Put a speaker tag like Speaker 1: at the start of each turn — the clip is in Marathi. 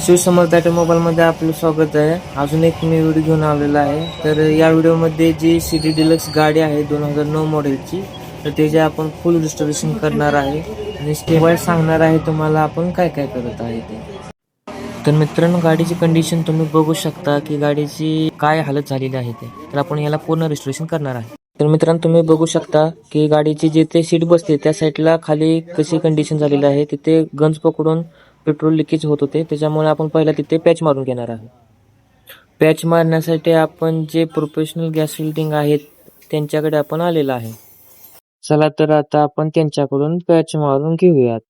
Speaker 1: शिवसमर्थ ऑटोमोबाईलमध्ये आपलं स्वागत आहे. अजून एक मी व्हिडिओ घेऊन आलेला आहे. तर या व्हिडिओमध्ये जी सिटी डिलक्स गाडी आहे 2009 मॉडेलची, तर त्याचे आपण फुल रिस्टोरेशन करणार आहे आणि स्टेप बाय सांगणार आहे तुम्हाला आपण काय काय करत आहे ते. तर मित्रांनो, गाडीची कंडिशन तुम्ही बघू शकता की गाडीची काय हालत झालेली आहे ते. तर आपण याला पूर्ण रिस्टोरेशन करणार आहे. तर मित्रांनो, तुम्ही बघू शकता की गाडीची जिथे सीट बसते त्या साईडला खाली कशी कंडिशन झालेली आहे. तिथे गंज पकडून पेट्रोल लिकेज होत होते, त्याच्यामुळे आपण पहिला तिथे पॅच मारून घेणार आहे. पॅच मारण्यासाठी आपण जे प्रोफेशनल गॅस वेल्डिंग आहेत त्यांच्याकडे आपण आलेला आहे. चला तर आता आपण त्यांच्याकडून पॅच मारून घेऊयात.